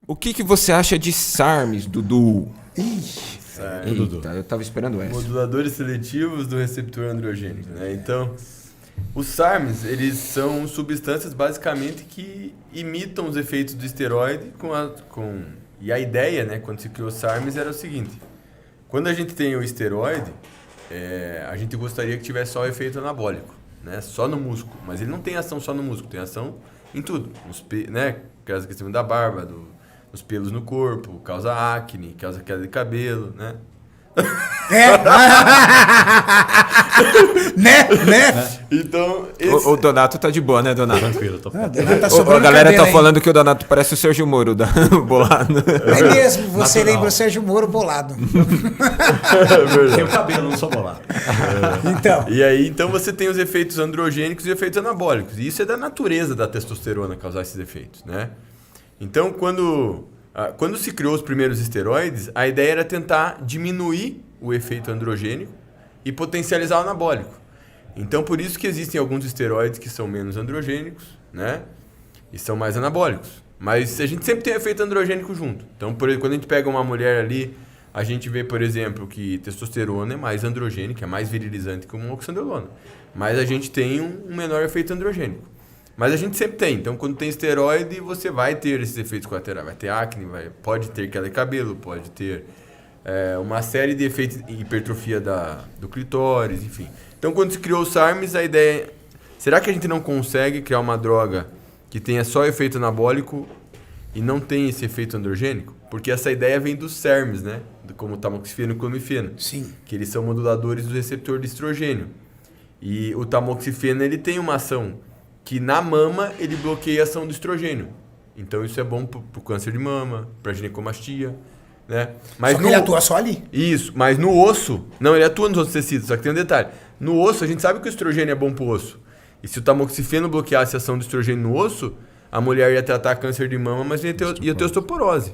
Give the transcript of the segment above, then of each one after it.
O que você acha de SARMs, Dudu? Ixi. Eita, eu tava esperando essa. Moduladores seletivos do receptor androgênico, né? Então, os SARMs, eles são substâncias basicamente que imitam os efeitos do esteroide E a ideia, né, quando se criou SARMs era o seguinte: quando a gente tem o esteroide, a gente gostaria que tivesse só o efeito anabólico, né? Só no músculo, mas ele não tem ação só no músculo, tem ação em tudo, né? Causa crescimento da barba, os pelos no corpo, causa acne, causa queda de cabelo, né? Né? Então, O Donato tá de boa, né, Donato? Tranquilo, tô Donato tá A sobrando galera cabelo, tá falando que o Donato parece o Sérgio Moro da bolado. É mesmo, você Natural. lembra o Sérgio Moro bolado. Tenho cabelo, não sou bolado. Então, E aí, então você tem os efeitos androgênicos e efeitos anabólicos. E isso é da natureza da testosterona causar esses efeitos, né? Então, quando se criou os primeiros esteroides, a ideia era tentar diminuir o efeito androgênico e potencializar o anabólico. Então, por isso que existem alguns esteroides que são menos androgênicos, né? E são mais anabólicos. Mas a gente sempre tem efeito androgênico junto. Então, quando a gente pega uma mulher ali, a gente vê, por exemplo, que testosterona é mais androgênica, é mais virilizante que uma oxandrolona. Mas a gente tem um menor efeito androgênico. Mas a gente sempre tem. Então, quando tem esteroide, você vai ter esses efeitos colaterais. Vai ter acne, pode ter queda de cabelo, pode ter uma série de efeitos, hipertrofia do clitóris, enfim. Então, quando se criou o SARMs, a ideia é: será que a gente não consegue criar uma droga que tenha só efeito anabólico e não tem esse efeito androgênico? Porque essa ideia vem dos SERMs, né? Como o tamoxifeno e o clomifeno. sim. Que eles são moduladores do receptor de estrogênio. E o tamoxifeno, ele tem uma ação que na mama ele bloqueia a ação do estrogênio. Então isso é bom pro câncer de mama, pra ginecomastia, né? Mas Só que ele atua só ali. Isso, mas no osso, não, ele atua nos outros tecidos, só que tem um detalhe. No osso, a gente sabe que o estrogênio é bom pro osso. E se o tamoxifeno bloqueasse a ação do estrogênio no osso, a mulher ia tratar câncer de mama, mas ia ter osteoporose.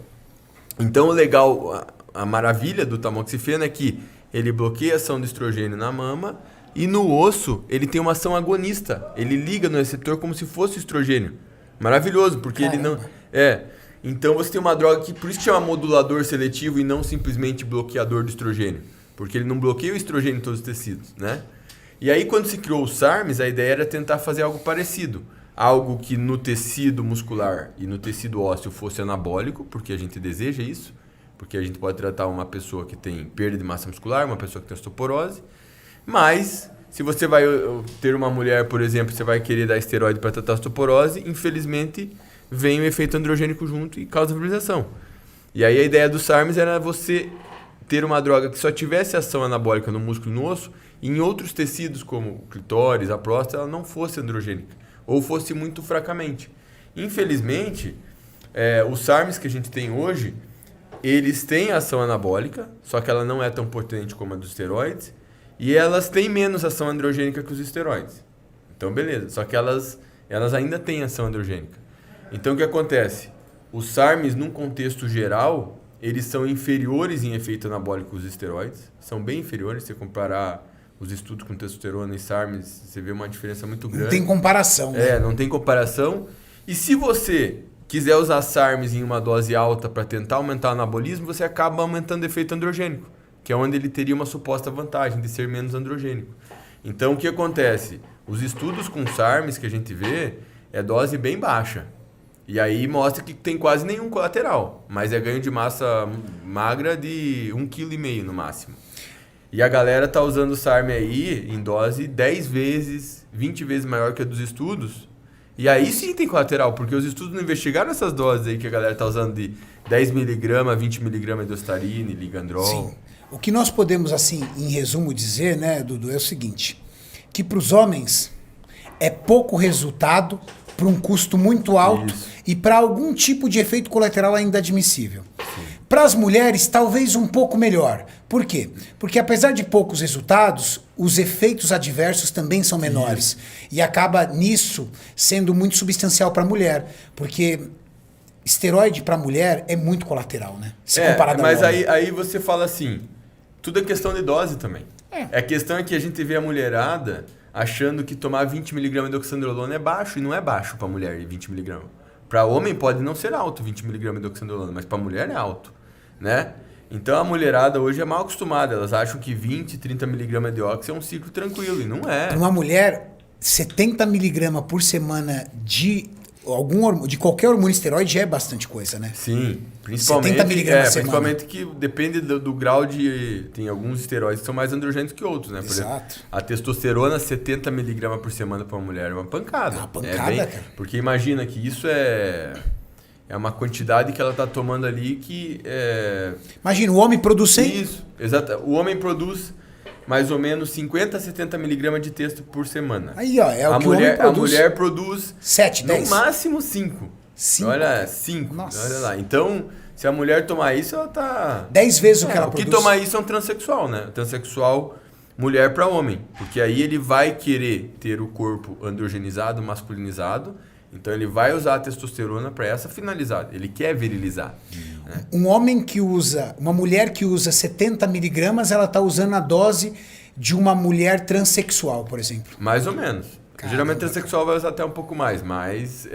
Então o legal, a maravilha do tamoxifeno é que ele bloqueia a ação do estrogênio na mama. E no osso, ele tem uma ação agonista. Ele liga no receptor como se fosse estrogênio. Maravilhoso, porque Caramba. ele não... Então você tem uma droga que, por isso que chama modulador seletivo e não simplesmente bloqueador do estrogênio. Porque ele não bloqueia o estrogênio em todos os tecidos, né? E aí, quando se criou o SARMs, a ideia era tentar fazer algo parecido. Algo que no tecido muscular e no tecido ósseo fosse anabólico, porque a gente deseja isso. Porque a gente pode tratar uma pessoa que tem perda de massa muscular, uma pessoa que tem osteoporose. Mas, se você vai ter uma mulher, por exemplo, você vai querer dar esteroide para tratar osteoporose, infelizmente vem o efeito androgênico junto e causa virilização. E aí a ideia do SARMs era você ter uma droga que só tivesse ação anabólica no músculo e no osso, e em outros tecidos, como o clitóris, a próstata, ela não fosse androgênica, ou fosse muito fracamente. Infelizmente, os SARMs que a gente tem hoje, eles têm ação anabólica, só que ela não é tão potente como a dos esteroides, e elas têm menos ação androgênica que os esteroides. Então, beleza. Só que elas ainda têm ação androgênica. Então, o que acontece? Os SARMs, num contexto geral, eles são inferiores em efeito anabólico aos esteroides. São bem inferiores. Se você comparar os estudos com testosterona e SARMs, você vê uma diferença muito grande. Não tem comparação, né? Não tem comparação. E se você quiser usar SARMs em uma dose alta para tentar aumentar o anabolismo, você acaba aumentando o efeito androgênico, que é onde ele teria uma suposta vantagem de ser menos androgênico. Então, o que acontece? Os estudos com SARMs que a gente vê é dose bem baixa. E aí mostra que tem quase nenhum colateral, mas é ganho de massa magra de 1,5 kg no máximo. E a galera tá usando o SARM aí em dose 10 vezes, 20 vezes maior que a dos estudos. E aí sim tem colateral, porque os estudos não investigaram essas doses aí que a galera tá usando de 10 mg, 20 mg de ostarine, ligandrol. Sim. O que nós podemos, assim, em resumo dizer, né, Dudu, é o seguinte, que para os homens é pouco resultado para um custo muito alto. Isso. E para algum tipo de efeito colateral ainda admissível. Para as mulheres, talvez um pouco melhor. Por quê? Porque apesar de poucos resultados, os efeitos adversos também são menores. Isso. E acaba nisso sendo muito substancial para a mulher. Porque esteroide para a mulher é muito colateral, né? Se comparado mas ao homem. aí você fala assim, tudo é questão de dose também. A questão é que a gente vê a mulherada achando que tomar 20 mg de oxandrolona é baixo, e não é baixo para mulher 20 mg. Para homem pode não ser alto 20 mg de oxandrolona, mas para mulher é alto, né? Então a mulherada hoje é mal acostumada, elas acham que 20, 30 mg de ox é um ciclo tranquilo, e não é. Para uma mulher, 70 miligramas por semana de qualquer hormônio esteroide já é bastante coisa, né? Sim, principalmente, 70 miligramas semana. principalmente que depende do grau de... Tem alguns esteroides que são mais androgênicos que outros, né? Por Exato. exemplo, a testosterona, 70 miligramas por semana para uma mulher é uma pancada. É uma pancada, cara. Porque imagina que isso é uma quantidade que ela está tomando ali que... Imagina, o homem produz 100... Isso, exato. O homem produz mais ou menos 50 a 70 miligramas de testo por semana. Aí, ó, é o a que o homem mulher, produz. A mulher produz 7, 10. no máximo 5. 5. Olha, 5. Nossa. Olha lá. Então, se a mulher tomar isso, ela tá... 10 vezes o que ela o que produz. tomar isso é um transexual, né? Transexual mulher para homem. Porque aí ele vai querer ter o corpo androgenizado, masculinizado. Então ele vai usar a testosterona para essa finalidade. Ele quer virilizar. Né? Uma mulher que usa 70 miligramas, ela está usando a dose de uma mulher transexual, por exemplo. Mais ou menos. Caramba. Geralmente transexual vai usar até um pouco mais, mas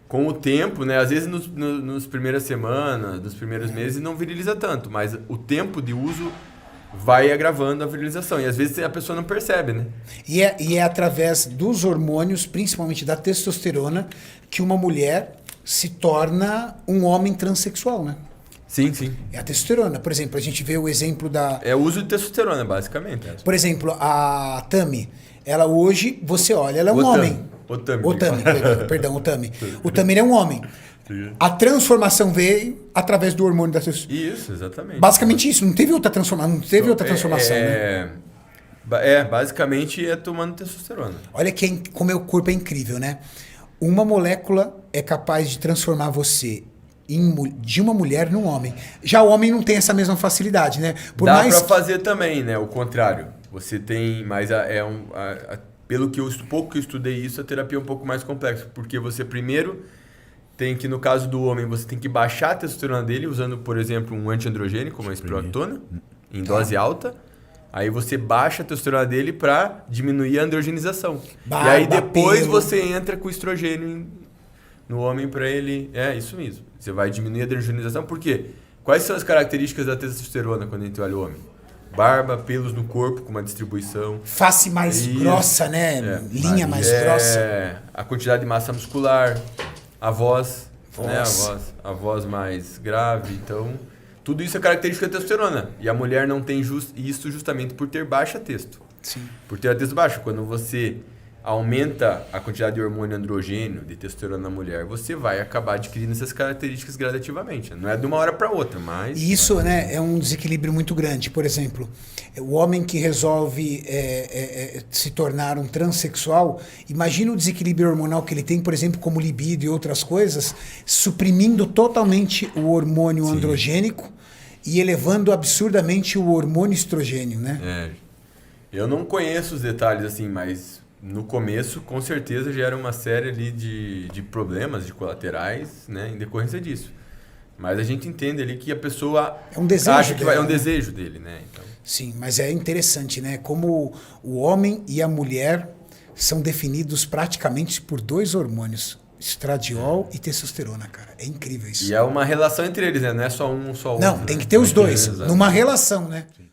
com o tempo, né? Às vezes nos primeiras semanas, nos primeiros meses não viriliza tanto, mas o tempo de uso vai agravando a virilização. E às vezes a pessoa não percebe, né? E é através dos hormônios, principalmente da testosterona, que uma mulher se torna um homem transexual, né? Sim, sim. É a testosterona. Por exemplo, a gente vê o exemplo da... É o uso de testosterona, basicamente. Por exemplo, a Tami. Ela hoje, você olha, ela é um homem. O Tami. Perdão, o Tami. O Tami ele é um homem. A transformação veio através do hormônio da testosterona. Isso, exatamente. Basicamente isso. Não teve outra transformação, né? Basicamente é tomando testosterona. Olha como o corpo é incrível, né? Uma molécula é capaz de transformar você de uma mulher num homem. Já o homem não tem essa mesma facilidade, né? Dá pra fazer também, né? O contrário. Você tem, mas pelo que pouco que eu estudei isso, a terapia é um pouco mais complexa, porque você primeiro tem que, no caso do homem, você tem que baixar a testosterona dele usando, por exemplo, um antiandrogênico, como a espironolactona, em dose alta. Aí você baixa a testosterona dele para diminuir a androgenização. Barba, e aí depois pelo. você entra com o estrogênio no homem para ele... É isso mesmo. Você vai diminuir a androgenização. Por quê? Quais são as características da testosterona quando a gente olha o homem? Barba, pelos no corpo com uma distribuição. Face mais grossa, né? Linha mais grossa. A quantidade de massa muscular, a voz. Né? A voz mais grave. Então, tudo isso é característica da testosterona. E a mulher não tem isso justamente por ter baixa testo. Sim. Por ter a testo baixa. Quando você aumenta a quantidade de hormônio androgênio, de testosterona na mulher, você vai acabar adquirindo essas características gradativamente. Não é de uma hora para outra, mas... E isso, né, é um desequilíbrio muito grande. Por exemplo, o homem que resolve se tornar um transexual, imagina o desequilíbrio hormonal que ele tem, por exemplo, como libido e outras coisas, suprimindo totalmente o hormônio androgênico e elevando absurdamente o hormônio estrogênio, né? Eu não conheço os detalhes assim, mas... No começo, com certeza, gera uma série ali de problemas, de colaterais, né, em decorrência disso. Mas a gente entende ali que a pessoa é um desejo acha que dele, é um desejo dele, né? Então... Sim, mas é interessante, né? Como o homem e a mulher são definidos praticamente por 2 hormônios, estradiol e testosterona, cara. É incrível isso. E é uma relação entre eles, né? Não é só um, só outro. Não, tem que ter os dois, numa relação, né? Sim.